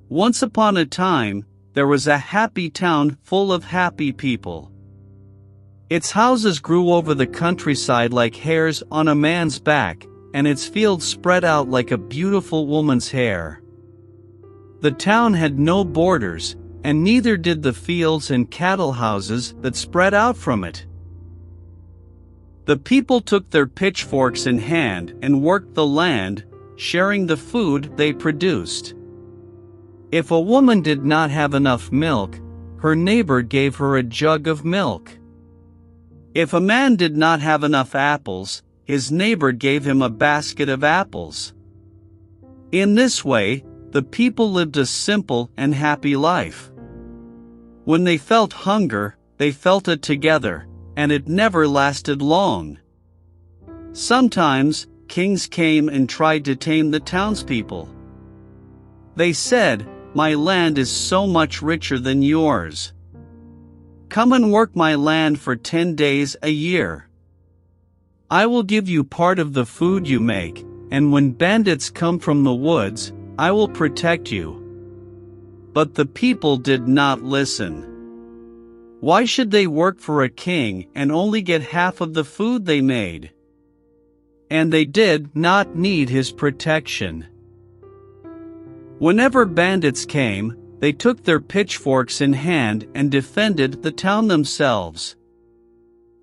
Once upon a time, there was a happy town full of happy people. Its houses grew over the countryside like hairs on a man's back, and its fields spread out like a beautiful woman's hair. The town had no borders, and neither did the fields and cattle houses that spread out from it. The people took their pitchforks in hand and worked the land, sharing the food they produced. If a woman did not have enough milk, her neighbor gave her a jug of milk. If a man did not have enough apples, his neighbor gave him a basket of apples. In this way, the people lived a simple and happy life. When they felt hunger, they felt it together, and it never lasted long. Sometimes, kings came and tried to tame the townspeople. They said, "My land is so much richer than yours. Come and work my land for 10 days a year. I will give you part of the food you make, and when bandits come from the woods, I will protect you." But the people did not listen. Why should they work for a king and only get half of the food they made? And they did not need his protection. Whenever bandits came, they took their pitchforks in hand and defended the town themselves.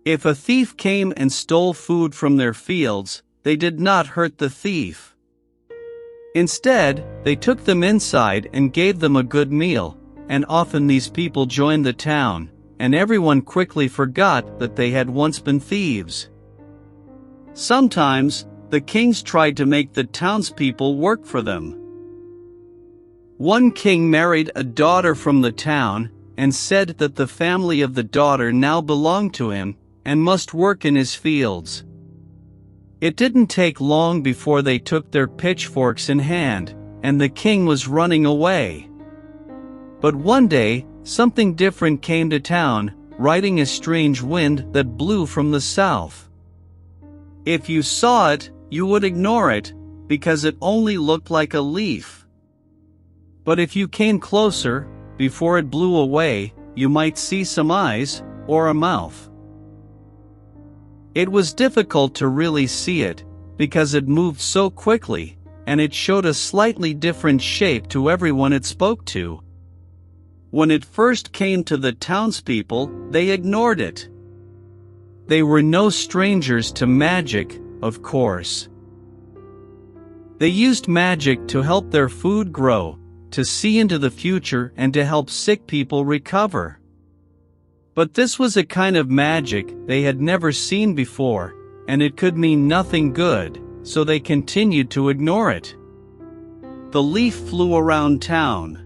If a thief came and stole food from their fields, they did not hurt the thief. Instead, they took them inside and gave them a good meal, and often these people joined the town, and everyone quickly forgot that they had once been thieves. Sometimes, the kings tried to make the townspeople work for them. One king married a daughter from the town, and said that the family of the daughter now belonged to him, and must work in his fields. It didn't take long before they took their pitchforks in hand, and the king was running away. But one day, something different came to town, riding a strange wind that blew from the south. If you saw it, you would ignore it, because it only looked like a leaf. But if you came closer, before it blew away, you might see some eyes, or a mouth. It was difficult to really see it, because it moved so quickly, and it showed a slightly different shape to everyone it spoke to. When it first came to the townspeople, they ignored it. They were no strangers to magic, of course. They used magic to help their food grow, to see into the future and to help sick people recover. But this was a kind of magic they had never seen before, and it could mean nothing good, so they continued to ignore it. The leaf flew around town.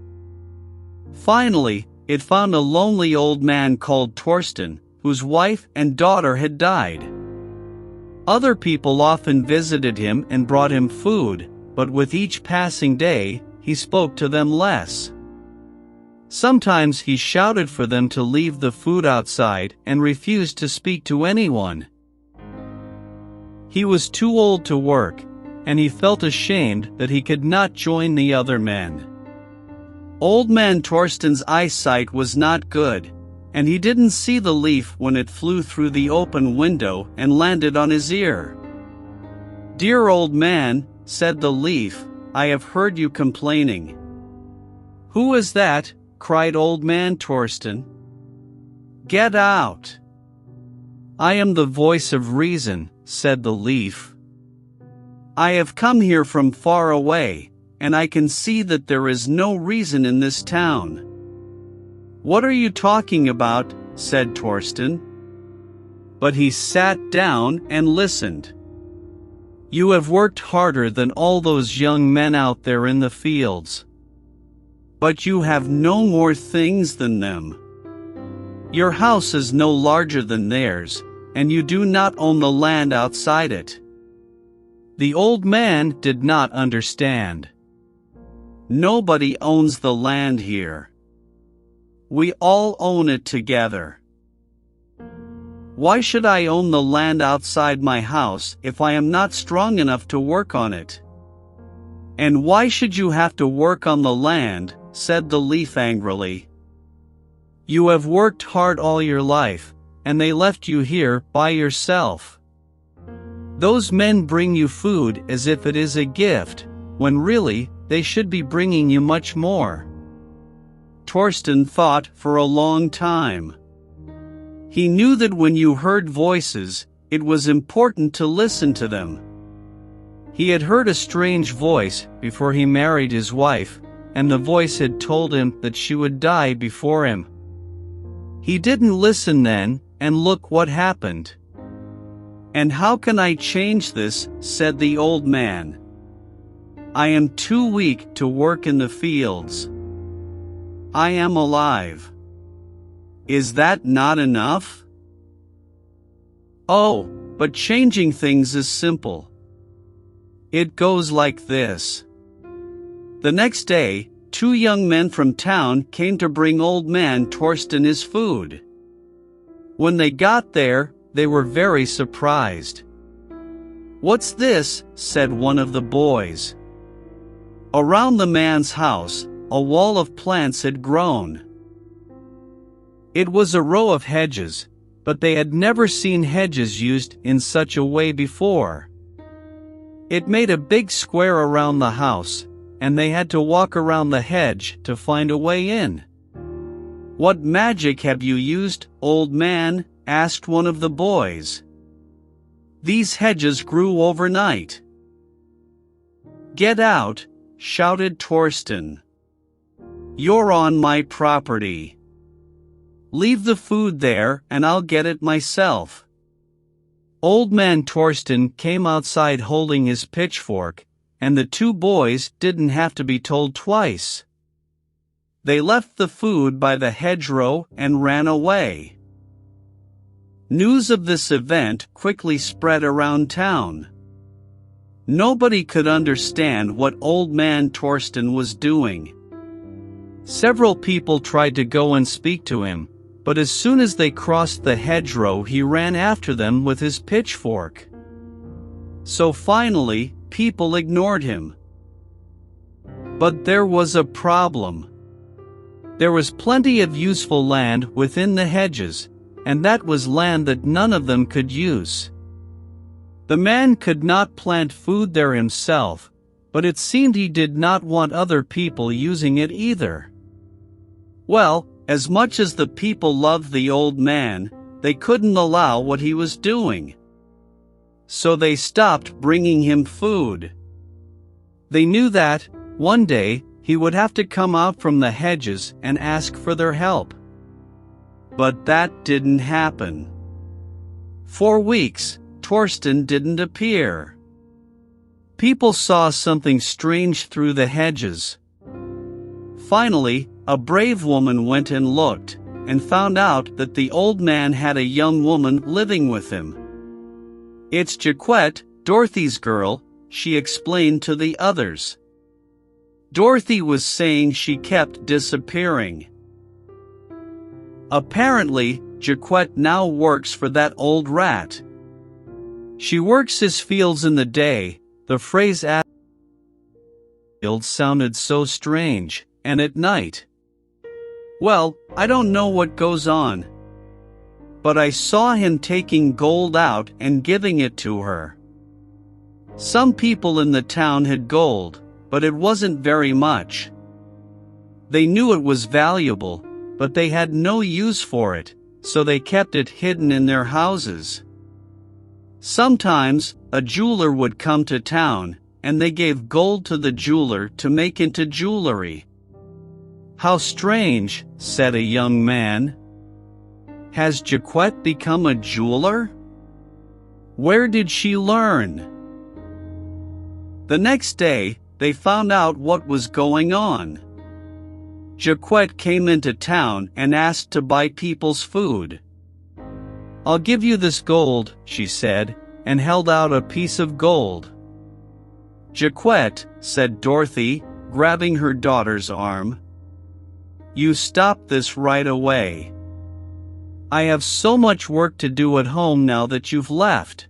Finally, it found a lonely old man called Torsten, whose wife and daughter had died. Other people often visited him and brought him food, but with each passing day, he spoke to them less. Sometimes he shouted for them to leave the food outside and refused to speak to anyone. He was too old to work, and he felt ashamed that he could not join the other men. Old man Torsten's eyesight was not good, and he didn't see the leaf when it flew through the open window and landed on his ear. "Dear old man," said the leaf, "I have heard you complaining." "Who is that?" cried old man Torsten. "Get out." "I am the voice of reason," said the leaf. "I have come here from far away, and I can see that there is no reason in this town." "What are you talking about?" said Torsten. But he sat down and listened. "You have worked harder than all those young men out there in the fields. But you have no more things than them. Your house is no larger than theirs, and you do not own the land outside it." The old man did not understand. "Nobody owns the land here. We all own it together. Why should I own the land outside my house if I am not strong enough to work on it? "And why should you have to work on the land?" said the leaf angrily. "You have worked hard all your life, and they left you here by yourself. Those men bring you food as if it is a gift, when really, they should be bringing you much more." Torsten thought for a long time. He knew that when you heard voices, it was important to listen to them. He had heard a strange voice before he married his wife, and the voice had told him that she would die before him. He didn't listen then, and look what happened. "And how can I change this?" said the old man. "I am too weak to work in the fields. I am alive. Is that not enough?" "Oh, but changing things is simple. It goes like this." The next day, 2 young men from town came to bring old man Torsten his food. When they got there, they were very surprised. "What's this?" said one of the boys. Around the man's house, a wall of plants had grown. It was a row of hedges, but they had never seen hedges used in such a way before. It made a big square around the house, and they had to walk around the hedge to find a way in. "What magic have you used, old man?" asked one of the boys. "These hedges grew overnight." "Get out!" shouted Torsten. "You're on my property. Leave the food there and I'll get it myself." Old man Torsten came outside holding his pitchfork, and the 2 boys didn't have to be told twice. They left the food by the hedgerow and ran away. News of this event quickly spread around town. Nobody could understand what old man Torsten was doing. Several people tried to go and speak to him, but as soon as they crossed the hedgerow he ran after them with his pitchfork. So finally, people ignored him. But there was a problem. There was plenty of useful land within the hedges, and that was land that none of them could use. The man could not plant food there himself, but it seemed he did not want other people using it either. Well, as much as the people loved the old man, they couldn't allow what he was doing. So they stopped bringing him food. They knew that, one day, he would have to come out from the hedges and ask for their help. But that didn't happen. For weeks, Torsten didn't appear. People saw something strange through the hedges. Finally, a brave woman went and looked, and found out that the old man had a young woman living with him. "It's Jaquette, Dorothy's girl," she explained to the others. Dorothy was saying she kept disappearing. Apparently, Jaquette now works for that old rat. She works his fields in the day. The phrase "fields" sounded so strange, and at night. "Well, I don't know what goes on. But I saw him taking gold out and giving it to her. Some people in the town had gold, but it wasn't very much. They knew it was valuable, but they had no use for it, so they kept it hidden in their houses. Sometimes, a jeweler would come to town, and they gave gold to the jeweler to make into jewelry." "How strange," said a young man. "Has Jaquette become a jeweler? Where did she learn?" The next day, they found out what was going on. Jaquette came into town and asked to buy people's food. "I'll give you this gold," she said, and held out a piece of gold. "Jaquette," said Dorothy, grabbing her daughter's arm, "you stop this right away. I have so much work to do at home now that you've left.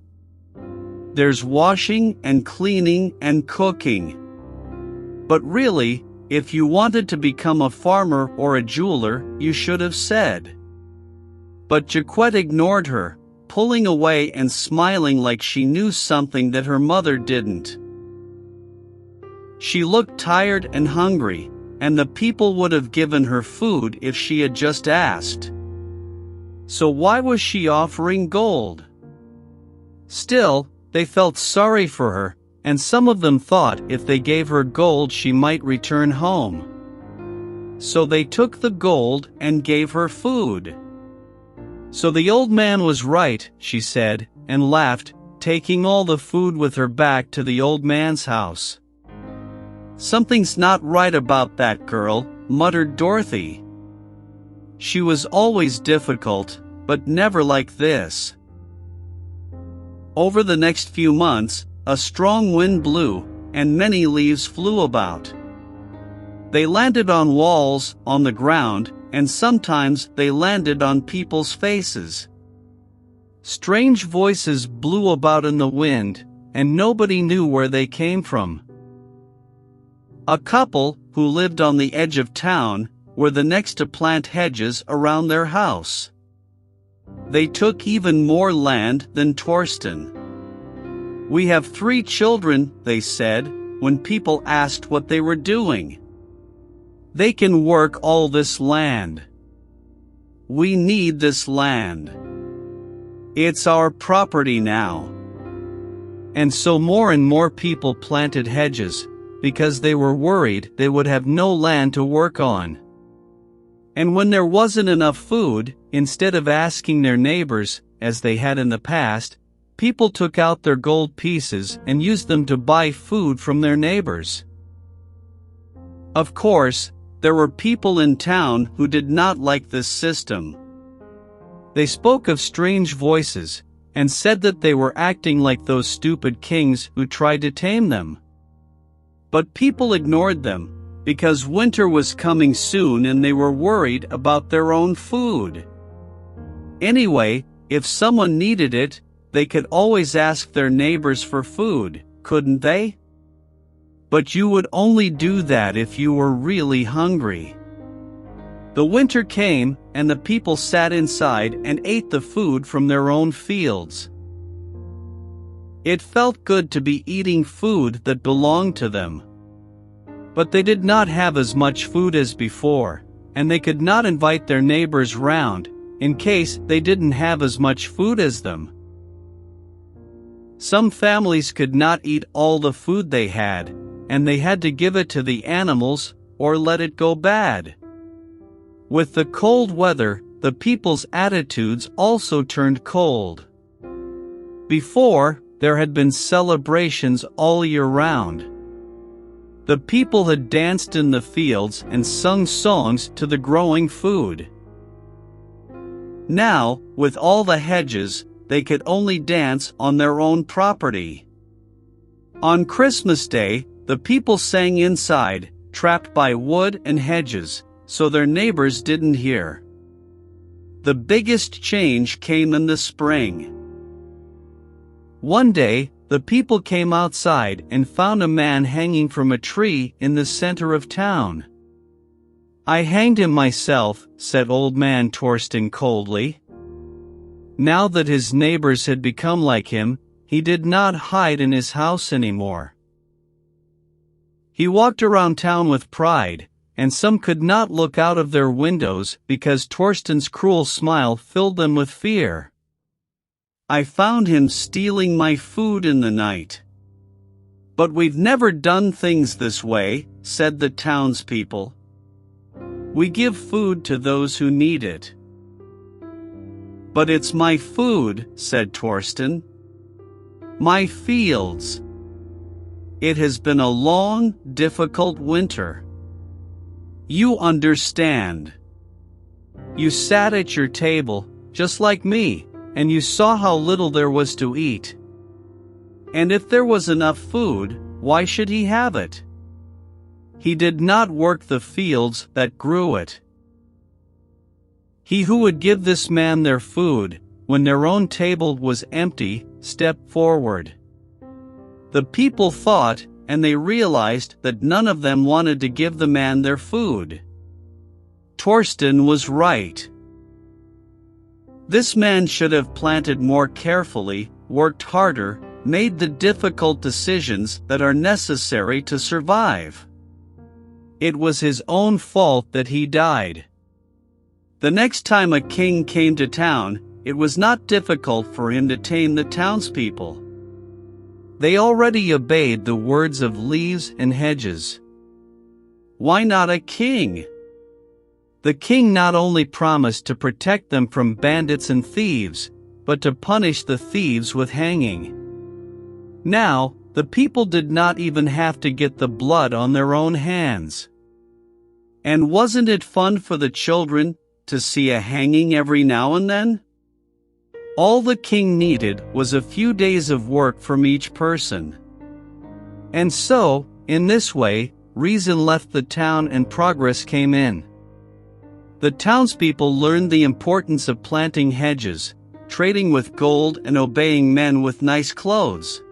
There's washing and cleaning and cooking. But really, if you wanted to become a farmer or a jeweler, you should have said. But Jaquette ignored her, pulling away and smiling like she knew something that her mother didn't. She looked tired and hungry, and the people would have given her food if she had just asked. So why was she offering gold? Still, they felt sorry for her, and some of them thought if they gave her gold she might return home. So they took the gold and gave her food. So the old man was right, she said, and laughed, taking all the food with her back to the old man's house. Something's not right about that girl, muttered Dorothy. She was always difficult, but never like this. Over the next few months, a strong wind blew, and many leaves flew about. They landed on walls, on the ground, and sometimes they landed on people's faces. Strange voices blew about in the wind, and nobody knew where they came from. A couple, who lived on the edge of town, were the next to plant hedges around their house. They took even more land than Torsten. "We have 3 children," they said, when people asked what they were doing. "They can work all this land. We need this land. It's our property now." And so more and more people planted hedges, because they were worried they would have no land to work on. And when there wasn't enough food, instead of asking their neighbors, as they had in the past, people took out their gold pieces and used them to buy food from their neighbors. Of course, there were people in town who did not like this system. They spoke of strange voices, and said that they were acting like those stupid kings who tried to tame them. But people ignored them, because winter was coming soon and they were worried about their own food. Anyway, if someone needed it, they could always ask their neighbors for food, couldn't they? But you would only do that if you were really hungry. The winter came, and the people sat inside and ate the food from their own fields. It felt good to be eating food that belonged to them. But they did not have as much food as before, and they could not invite their neighbors round, in case they didn't have as much food as them. Some families could not eat all the food they had, and they had to give it to the animals, or let it go bad. With the cold weather, the people's attitudes also turned cold. Before, there had been celebrations all year round. The people had danced in the fields and sung songs to the growing food. Now, with all the hedges, they could only dance on their own property. On Christmas Day, the people sang inside, trapped by wood and hedges, so their neighbors didn't hear. The biggest change came in the spring. One day, the people came outside and found a man hanging from a tree in the center of town. "I hanged him myself," said old man Torsten coldly. Now that his neighbors had become like him, he did not hide in his house anymore. He walked around town with pride, and some could not look out of their windows because Torsten's cruel smile filled them with fear. "I found him stealing my food in the night." "But we've never done things this way," said the townspeople. "We give food to those who need it." "But it's my food," said Torsten. "My fields. It has been a long, difficult winter. You understand. You sat at your table, just like me, and you saw how little there was to eat. And if there was enough food, why should he have it? He did not work the fields that grew it. He who would give this man their food, when their own table was empty, stepped forward." The people thought, and they realized that none of them wanted to give the man their food. Torsten was right. This man should have planted more carefully, worked harder, made the difficult decisions that are necessary to survive. It was his own fault that he died. The next time a king came to town, it was not difficult for him to tame the townspeople. They already obeyed the words of leaves and hedges. Why not a king? The king not only promised to protect them from bandits and thieves, but to punish the thieves with hanging. Now, the people did not even have to get the blood on their own hands. And wasn't it fun for the children to see a hanging every now and then? All the king needed was a few days of work from each person. And so, in this way, reason left the town and progress came in. The townspeople learned the importance of planting hedges, trading with gold, and obeying men with nice clothes.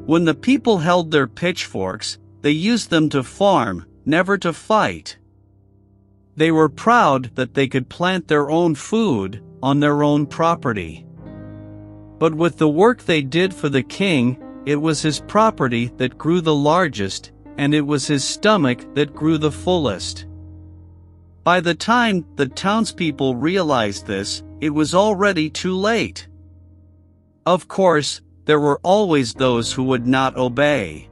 When the people held their pitchforks, they used them to farm, never to fight. They were proud that they could plant their own food on their own property. But with the work they did for the king, it was his property that grew the largest, and it was his stomach that grew the fullest. By the time the townspeople realized this, it was already too late. Of course, there were always those who would not obey.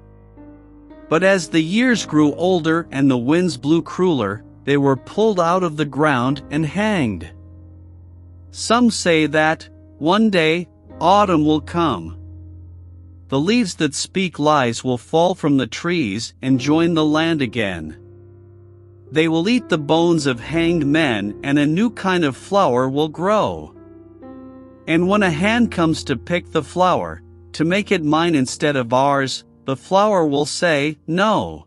But as the years grew older and the winds blew crueler, they were pulled out of the ground and hanged. Some say that, one day, autumn will come. The leaves that speak lies will fall from the trees and join the land again. They will eat the bones of hanged men, and a new kind of flower will grow. And when a hand comes to pick the flower, to make it mine instead of ours, the flower will say, "No."